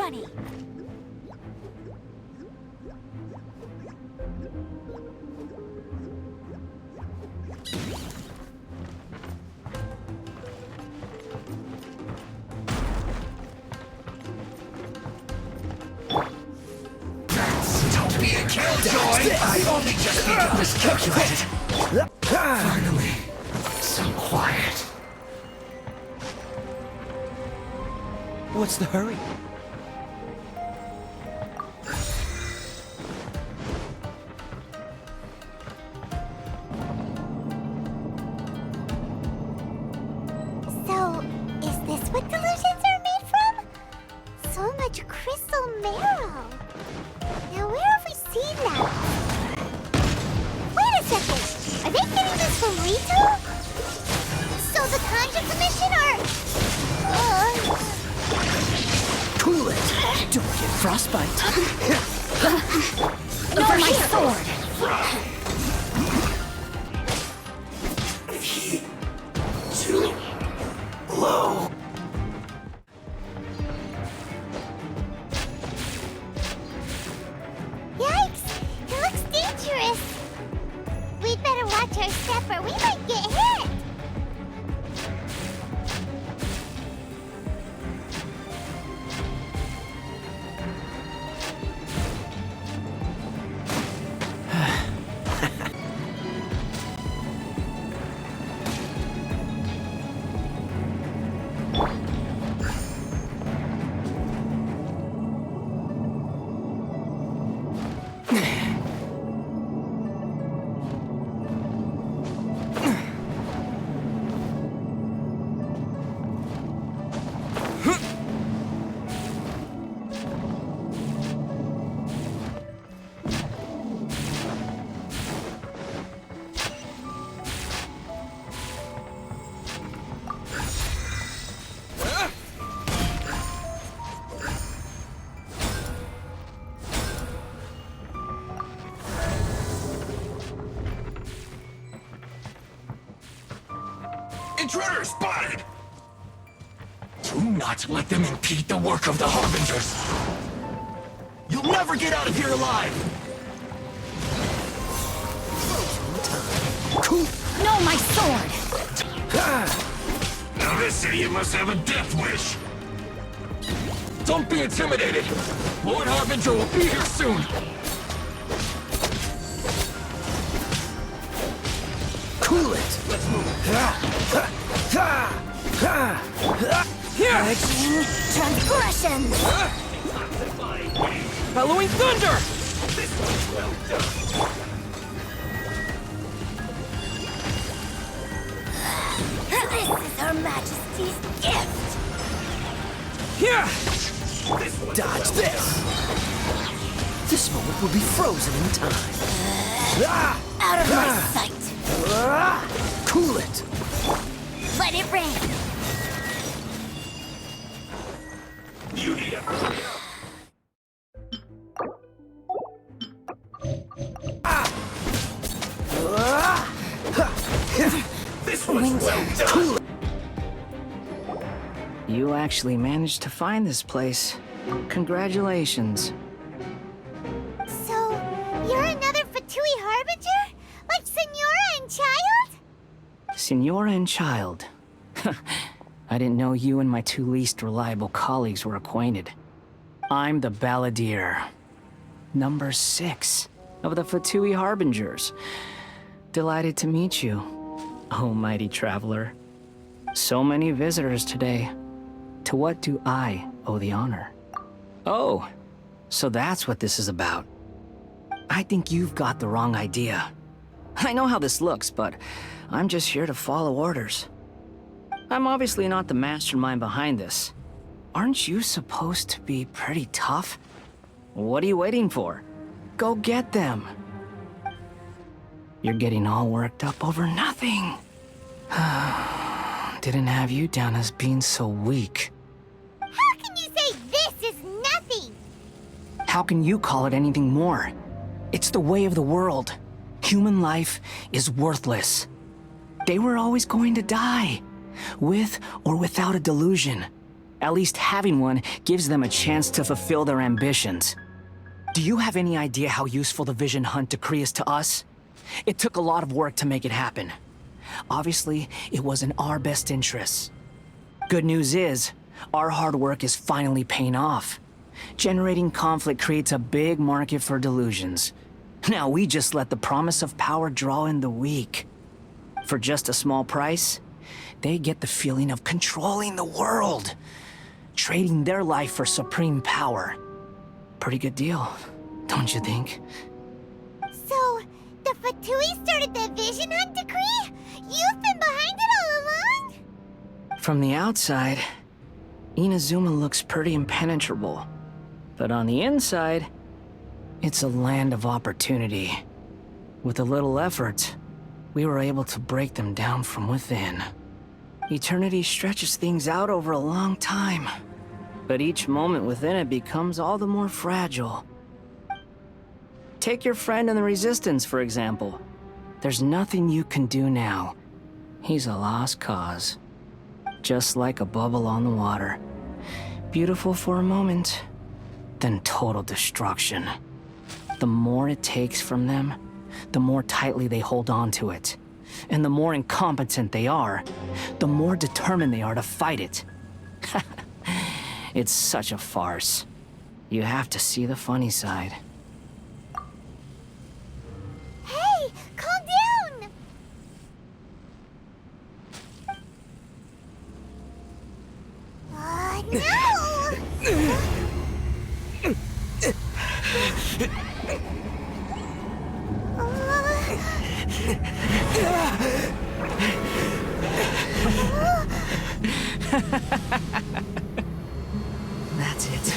bunny. Don't be a killjoy! I only just need to miscalculate. Finally, some quiet. What's the hurry? So, is this what delusions are made from? So much crystal marrow. Now where have we seen that? Wait a second! Are they getting this from Rito? So the Conjure Commission are... Cool it! Don't get frostbite. No, my sword! Heat too low. Yikes! It looks dangerous! We'd better watch our step or we might get hit! Intruder spotted! Do not let them impede the work of the Harbingers. You'll never get out of here alive! Cool. No, my sword! Now this idiot must have a death wish! Don't be intimidated! Lord Harbinger will be here soon! Cool it! Let's move! Transgressions! Bellowing thunder! This one's well done! This is Her Majesty's gift! Here! This one's Dodge well this! This moment will be frozen in time. Out of my sight! Cool it! Let it rain! Beauty of This one's well done! You actually managed to find this place. Congratulations. So, you're another Fatui Harbinger? Like Senora and Child? Senora and Child. I didn't know you and my two least reliable colleagues were acquainted. I'm the Balladeer. Number 6 of the Fatui Harbingers. Delighted to meet you, oh mighty traveler. So many visitors today. To what do I owe the honor? Oh, so that's what this is about. I think you've got the wrong idea. I know how this looks, but I'm just here to follow orders. I'm obviously not the mastermind behind this. Aren't you supposed to be pretty tough? What are you waiting for? Go get them. You're getting all worked up over nothing. Didn't have you down as being so weak. How can you say this is nothing? How can you call it anything more? It's the way of the world. Human life is worthless. They were always going to die, with or without a delusion. At least having one gives them a chance to fulfill their ambitions. Do you have any idea how useful the Vision Hunt decree is to us? It took a lot of work to make it happen. Obviously, it was in our best interests. Good news is, our hard work is finally paying off. Generating conflict creates a big market for delusions. Now we just let the promise of power draw in the weak. For just a small price, they get the feeling of controlling the world, trading their life for supreme power. Pretty good deal, don't you think? So, the Fatui started the Vision Hunt decree? You've been behind it all along? From the outside, Inazuma looks pretty impenetrable. But on the inside, it's a land of opportunity. With a little effort, we were able to break them down from within. Eternity stretches things out over a long time, but each moment within it becomes all the more fragile. Take your friend in the Resistance, for example. There's nothing you can do now. He's a lost cause. Just like a bubble on the water. Beautiful for a moment, then total destruction. The more it takes from them, the more tightly they hold on to it. And the more incompetent they are, the more determined they are to fight it. It's such a farce. You have to see the funny side. Hey, calm down! No! That's it.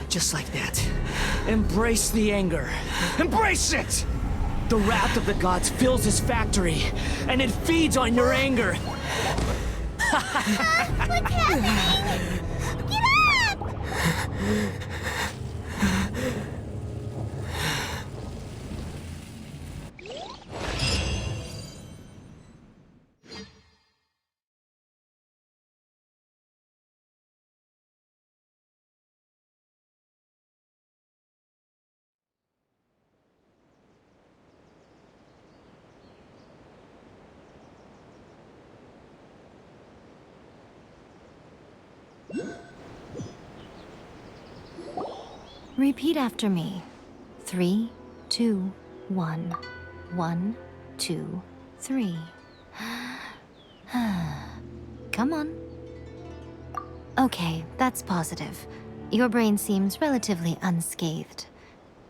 Just like that. Embrace the anger. Embrace it! The wrath of the gods fills this factory, and it feeds on your anger. What's happening? Get up! Repeat after me. 3, 2, 1. 1, 2, 3. Come on. Okay, that's positive. Your brain seems relatively unscathed.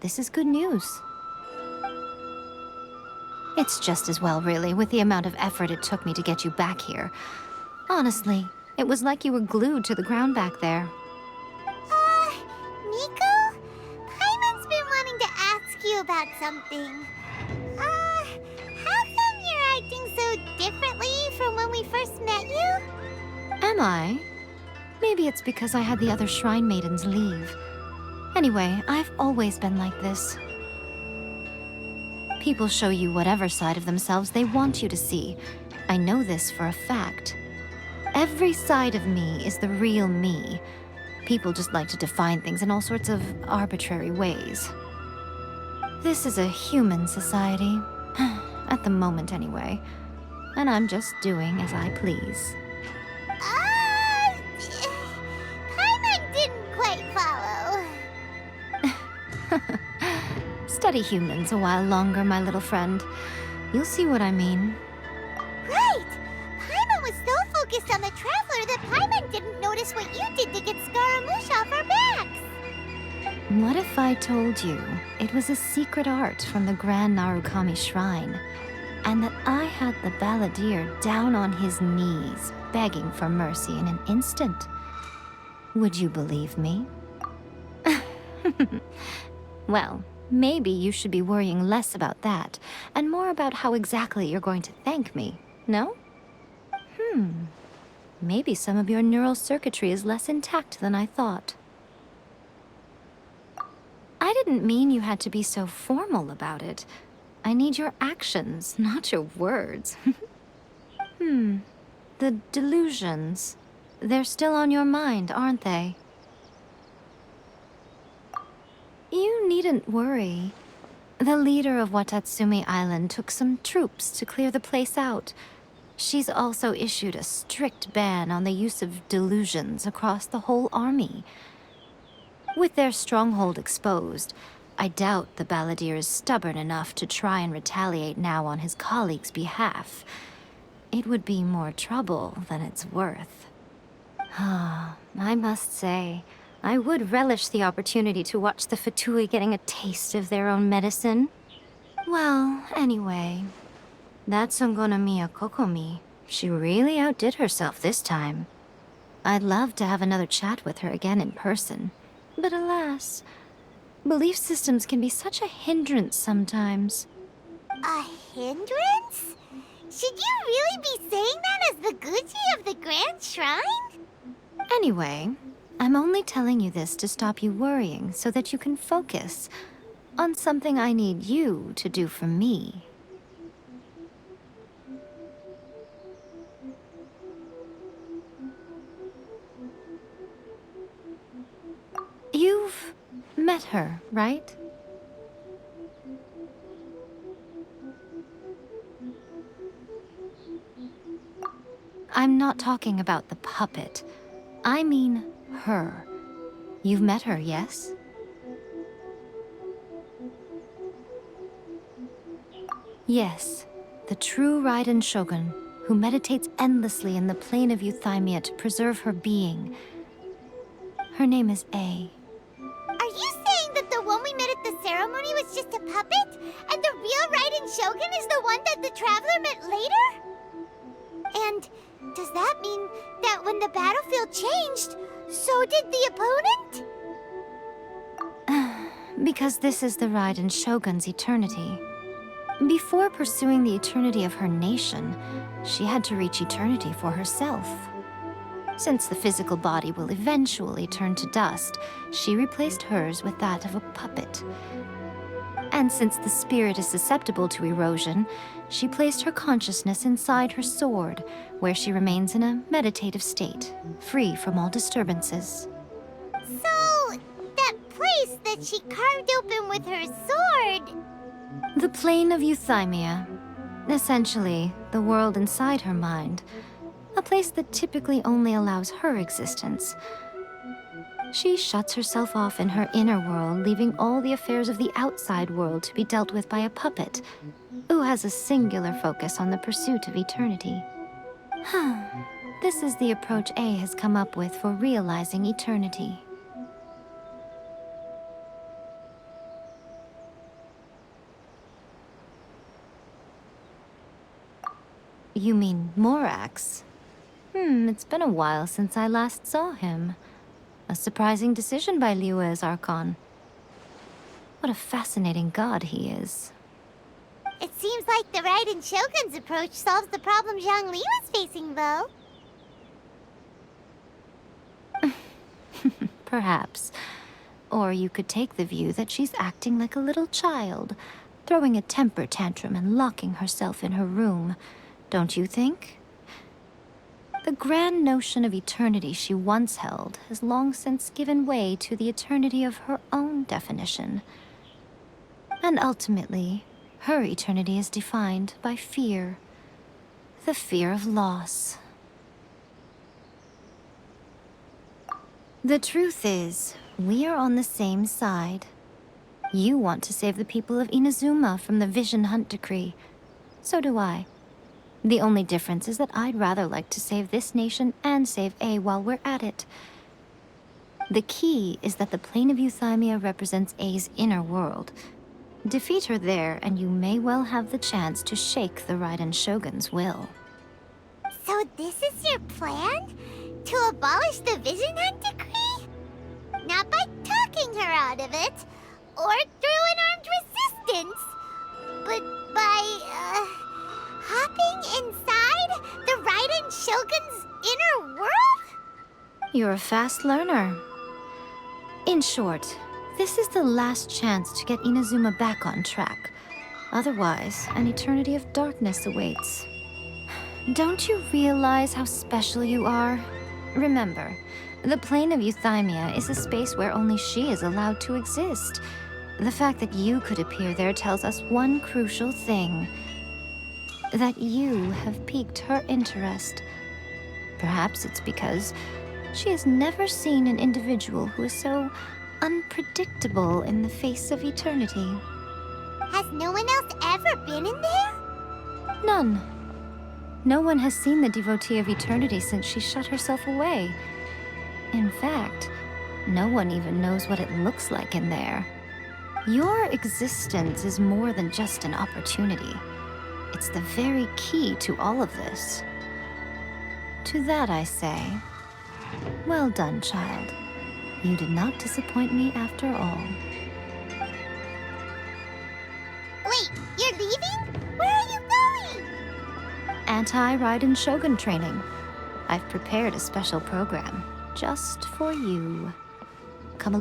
This is good news. It's just as well, really, with the amount of effort it took me to get you back here. Honestly, it was like you were glued to the ground back there. Nico? Paimon's been wanting to ask you about something. How come you're acting so differently from when we first met you? Am I? Maybe it's because I had the other Shrine Maidens leave. Anyway, I've always been like this. People show you whatever side of themselves they want you to see. I know this for a fact. Every side of me is the real me. People just like to define things in all sorts of arbitrary ways. This is a human society. At the moment, anyway. And I'm just doing as I please. Paimon didn't quite follow. Study humans a while longer, my little friend. You'll see what I mean. Right! Paimon was so focused on the Traveler that Paimon didn't notice what you did to get Scaramouche off our backs. What if I told you it was a secret art from the Grand Narukami Shrine, and that I had the balladeer down on his knees, begging for mercy in an instant? Would you believe me? Well, maybe you should be worrying less about that, and more about how exactly you're going to thank me, no? Maybe some of your neural circuitry is less intact than I thought. I didn't mean you had to be so formal about it. I need your actions, not your words. The delusions. They're still on your mind, aren't they? You needn't worry. The leader of Watatsumi Island took some troops to clear the place out. She's also issued a strict ban on the use of delusions across the whole army. With their stronghold exposed, I doubt the Balladeer is stubborn enough to try and retaliate now on his colleagues' behalf. It would be more trouble than it's worth. I must say, I would relish the opportunity to watch the Fatui getting a taste of their own medicine. Well, anyway, that Songonomiya Kokomi, she really outdid herself this time. I'd love to have another chat with her again in person, but alas, belief systems can be such a hindrance sometimes. A hindrance? Should you really be saying that as the Gucci of the Grand Shrine? Anyway, I'm only telling you this to stop you worrying so that you can focus on something I need you to do for me. You've met her, right? I'm not talking about the puppet. I mean her. You've met her, yes? Yes, the true Raiden Shogun, who meditates endlessly in the plane of Euthymia to preserve her being. Her name is A. Are you saying that the one we met at the ceremony was just a puppet? And the real Raiden Shogun is the one that the Traveler met later? And does that mean that when the battlefield changed, so did the opponent? Because this is the Raiden Shogun's eternity. Before pursuing the eternity of her nation, she had to reach eternity for herself. Since the physical body will eventually turn to dust, she replaced hers with that of a puppet. And since the spirit is susceptible to erosion, she placed her consciousness inside her sword, where she remains in a meditative state, free from all disturbances. So, that place that she carved open with her sword... The plane of Euthymia. Essentially, the world inside her mind. A place that typically only allows her existence. She shuts herself off in her inner world, leaving all the affairs of the outside world to be dealt with by a puppet, who has a singular focus on the pursuit of eternity. This is the approach A has come up with for realizing eternity. You mean Morax? It's been a while since I last saw him. A surprising decision by Liyue's Archon. What a fascinating god he is. It seems like the Raiden Shogun's approach solves the problem Zhang Li was facing, though. Perhaps. Or you could take the view that she's acting like a little child, throwing a temper tantrum and locking herself in her room. Don't you think? The grand notion of eternity she once held has long since given way to the eternity of her own definition. And ultimately, her eternity is defined by fear. The fear of loss. The truth is, we are on the same side. You want to save the people of Inazuma from the Vision Hunt Decree. So do I. The only difference is that I'd rather like to save this nation and save A while we're at it. The key is that the plane of Euthymia represents A's inner world. Defeat her there, and you may well have the chance to shake the Raiden Shogun's will. So this is your plan? To abolish the Vision Hunt Decree? Not by talking her out of it, or through an armed resistance, but by, hopping inside the Raiden Shogun's inner world? You're a fast learner. In short, this is the last chance to get Inazuma back on track. Otherwise, an eternity of darkness awaits. Don't you realize how special you are? Remember, the plane of Euthymia is a space where only she is allowed to exist. The fact that you could appear there tells us one crucial thing. That you have piqued her interest. Perhaps it's because she has never seen an individual who is so unpredictable in the face of eternity. Has no one else ever been in there? None. No one has seen the devotee of eternity since she shut herself away. In fact, no one even knows what it looks like in there. Your existence is more than just an opportunity. It's the very key to all of this. To that I say, well done, child. You did not disappoint me after all. Wait, you're leaving? Where are you going? Anti-Raiden Shogun training. I've prepared a special program just for you. Come